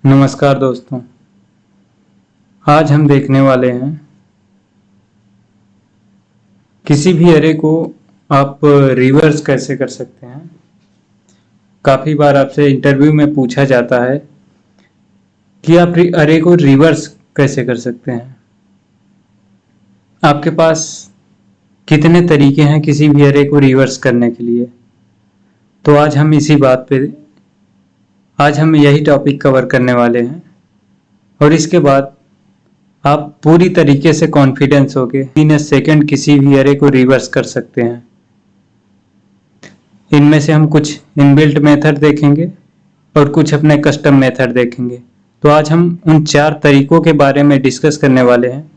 नमस्कार दोस्तों। आज हम देखने वाले हैं किसी भी अरे को आप रिवर्स कैसे कर सकते हैं। काफ़ी बार आपसे इंटरव्यू में पूछा जाता है कि आप अरे को रिवर्स कैसे कर सकते हैं। आपके पास कितने तरीके हैं किसी भी अरे को रिवर्स करने के लिए। तो आज हम यही टॉपिक कवर करने वाले हैं और इसके बाद आप पूरी तरीके से कॉन्फिडेंस होके इन सेकंड किसी भी अरे को रिवर्स कर सकते हैं। इनमें से हम कुछ इनबिल्ट मेथड देखेंगे और कुछ अपने कस्टम मेथड देखेंगे। तो आज हम उन 4 तरीकों के बारे में डिस्कस करने वाले हैं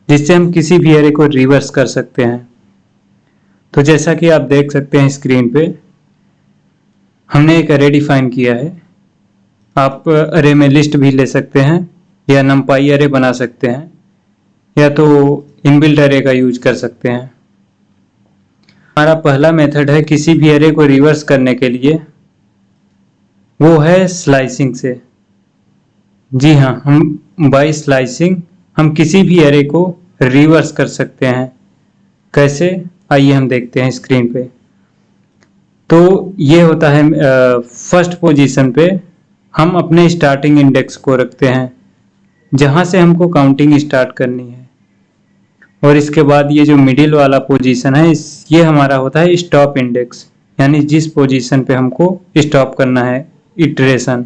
जिससे हम किसी भी अरे को रिवर्स कर सकते हैं। तो जैसा कि आप देख सकते हैं स्क्रीन पे, हमने एक अरे डिफाइन किया है। आप अरे में लिस्ट भी ले सकते हैं या नंपाई अरे बना सकते हैं या तो इनबिल्ट अरे का यूज कर सकते हैं। हमारा पहला मेथड है किसी भी अरे को रिवर्स करने के लिए, वो है स्लाइसिंग से। जी हाँ, हम बाय स्लाइसिंग हम किसी भी अरे को रिवर्स कर सकते हैं। कैसे, आइए हम देखते हैं स्क्रीन पे। तो ये होता है फर्स्ट पोजीशन पे हम अपने स्टार्टिंग इंडेक्स को रखते हैं जहां से हमको काउंटिंग स्टार्ट करनी है, और इसके बाद ये जो मिडिल वाला पोजीशन है ये हमारा होता है स्टॉप इंडेक्स, यानी जिस पोजीशन पे हमको स्टॉप करना है इटरेशन।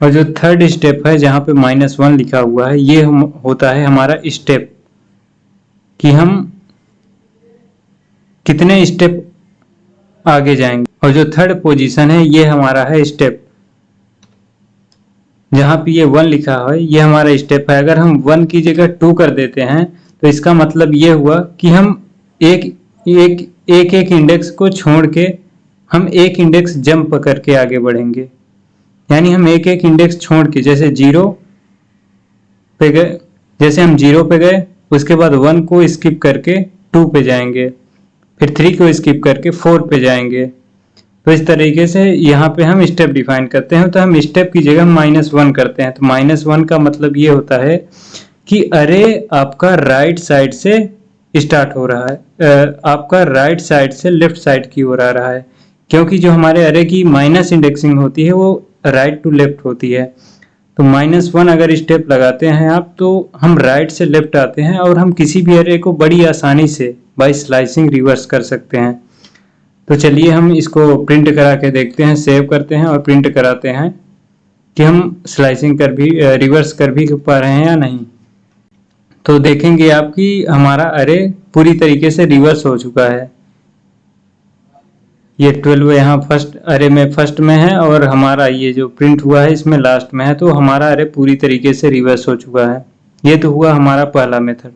और जो थर्ड स्टेप है जहां पे -1 लिखा हुआ है ये होता है हमारा स्टेप, कि हम कितने स्टेप आगे जाएंगे। और जो थर्ड पोजीशन है ये हमारा है स्टेप, जहां पे ये 1 लिखा है ये हमारा स्टेप है। अगर हम 1 की जगह 2 कर देते हैं तो इसका मतलब ये हुआ कि हम एक इंडेक्स को छोड़ के हम एक इंडेक्स जंप करके आगे बढ़ेंगे। यानी हम एक इंडेक्स छोड़ के, जैसे 0 पे गए, जैसे हम 0 पे गए उसके बाद 1 को स्किप करके 2 पे जाएंगे, फिर 3 को स्किप करके 4 पे जाएंगे। तो इस तरीके से यहाँ पे हम स्टेप डिफाइन करते हैं। तो हम स्टेप की जगह -1 करते हैं। तो -1 का मतलब ये होता है कि अरे आपका राइट साइड से स्टार्ट हो रहा है, आपका राइट साइड से लेफ्ट साइड की ओर आ रहा है, क्योंकि जो हमारे अरे की माइनस इंडेक्सिंग होती है वो राइट टू लेफ्ट होती है। तो -1 अगर स्टेप लगाते हैं आप तो हम राइट से लेफ्ट आते हैं और हम किसी भी अरे को बड़ी आसानी से बाय स्लाइसिंग रिवर्स कर सकते हैं। तो चलिए हम इसको प्रिंट करा के देखते हैं, सेव करते हैं और प्रिंट कराते हैं कि हम स्लाइसिंग कर भी रिवर्स कर भी पा रहे हैं या नहीं। तो देखेंगे आप कि हमारा अरे पूरी तरीके से रिवर्स हो चुका है। ये 12 यहाँ फर्स्ट अरे में फर्स्ट में है और हमारा ये जो प्रिंट हुआ है इसमें लास्ट में है। तो हमारा अरे पूरी तरीके से रिवर्स हो चुका है। ये तो हुआ हमारा पहला मेथड।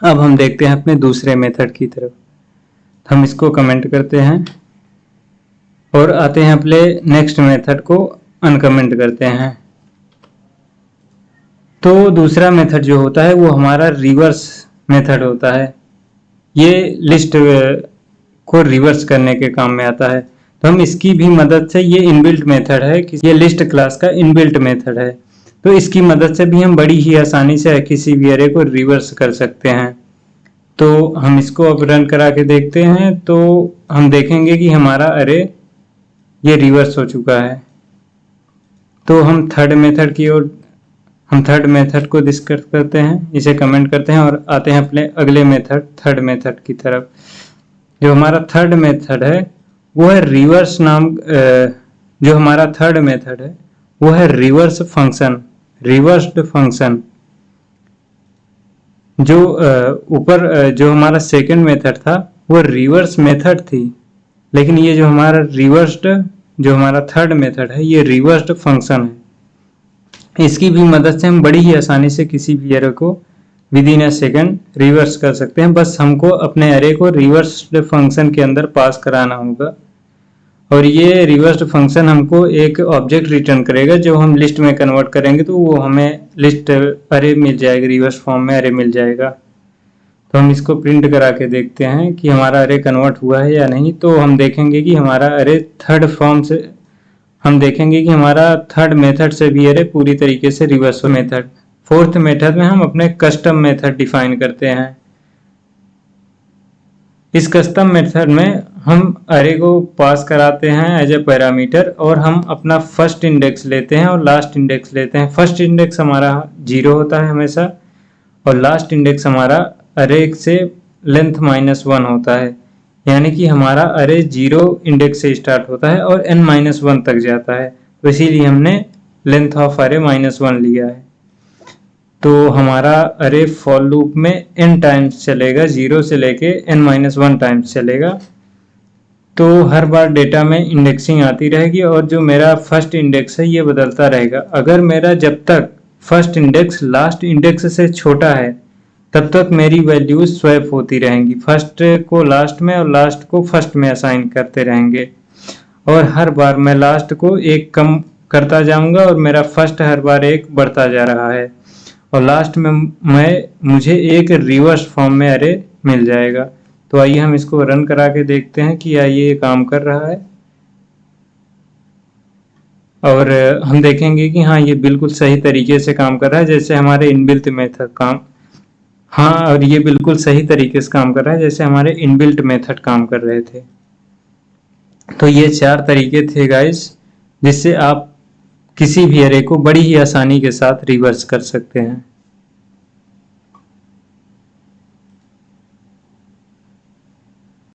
अब हम देखते हैं अपने दूसरे मेथड की तरफ। हम इसको कमेंट करते हैं और आते हैं अपने नेक्स्ट मेथड को अनकमेंट करते हैं। तो दूसरा मेथड जो होता है वो हमारा रिवर्स मेथड होता है। ये लिस्ट को रिवर्स करने के काम में आता है। तो हम इसकी भी मदद से, ये इनबिल्ट मेथड है कि ये लिस्ट क्लास का इनबिल्ट मेथड है, तो इसकी मदद से भी हम बड़ी ही आसानी से किसी भी अरे को रिवर्स कर सकते हैं। तो हम इसको अब रन करा के देखते हैं तो हम देखेंगे कि हमारा अरे ये रिवर्स हो चुका है। तो हम थर्ड मेथड को डिस्कस करते हैं, इसे कमेंट करते हैं और आते हैं अपने अगले मेथड थर्ड मेथड की तरफ। जो हमारा थर्ड मेथड है वो है रिवर्स जो हमारा थर्ड मेथड है वो है रिवर्स फंक्शन, रिवर्स्ड फंक्शन। जो ऊपर जो हमारा सेकंड मेथड था वो रिवर्स मेथड थी, लेकिन ये जो हमारा थर्ड मेथड है ये रिवर्स्ड फंक्शन है। इसकी भी मदद से हम बड़ी ही आसानी से किसी भी अरे को with in a second reverse कर सकते हैं। बस हमको अपने अरे को रिवर्स्ड फंक्शन के अंदर पास कराना होगा और ये रिवर्स्ड फंक्शन हमको एक ऑब्जेक्ट रिटर्न करेगा जो हम लिस्ट में कन्वर्ट करेंगे तो वो हमें लिस्ट अरे मिल जाएगा, रिवर्स फॉर्म में अरे मिल जाएगा। तो हम इसको प्रिंट करा के देखते हैं कि हमारा अरे कन्वर्ट हुआ है या नहीं। तो हम देखेंगे कि हमारा अरे थर्ड फॉर्म से हम देखेंगे कि हमारा थर्ड मेथड से भी अरे पूरी तरीके से रिवर्स मेथड। फोर्थ मेथड में हम अपने कस्टम मेथड डिफाइन करते हैं। इस कस्टम मेथड में हम अरे को पास कराते हैं एज ए पैरामीटर और हम अपना फर्स्ट इंडेक्स लेते हैं और लास्ट इंडेक्स लेते हैं। फर्स्ट इंडेक्स हमारा 0 होता है हमेशा और लास्ट इंडेक्स हमारा अरे से लेंथ -1 होता है, यानी कि हमारा अरे 0 इंडेक्स से स्टार्ट होता है और n-1 तक जाता है, तो इसीलिए हमने लेंथ ऑफ अरे -1 लिया है। तो हमारा अरे फॉर लूप में n टाइम्स चलेगा, 0 से लेके n-1 टाइम्स चलेगा। तो हर बार डेटा में इंडेक्सिंग आती रहेगी और जो मेरा फर्स्ट इंडेक्स है ये बदलता रहेगा। अगर मेरा जब तक फर्स्ट इंडेक्स लास्ट इंडेक्स से छोटा है तब तक मेरी वैल्यूज स्वैप होती रहेंगी, फर्स्ट को लास्ट में और लास्ट को फर्स्ट में असाइन करते रहेंगे और हर बार मैं लास्ट को 1 कम करता जाऊंगा और मेरा फर्स्ट हर बार 1 बढ़ता जा रहा है और लास्ट में मुझे एक रिवर्स फॉर्म में अरे मिल जाएगा। तो आइए हम इसको रन करा के देखते हैं कि आइए ये काम कर रहा है और हम देखेंगे कि हाँ ये बिल्कुल सही तरीके से काम कर रहा है जैसे हमारे इनबिल्ट मेथड काम। हाँ, और ये बिल्कुल सही तरीके से काम कर रहा है जैसे हमारे इनबिल्ट मेथड काम कर रहे थे। तो ये 4 तरीके थे गाइस जिससे आप किसी भी अरे को बड़ी ही आसानी के साथ रिवर्स कर सकते हैं।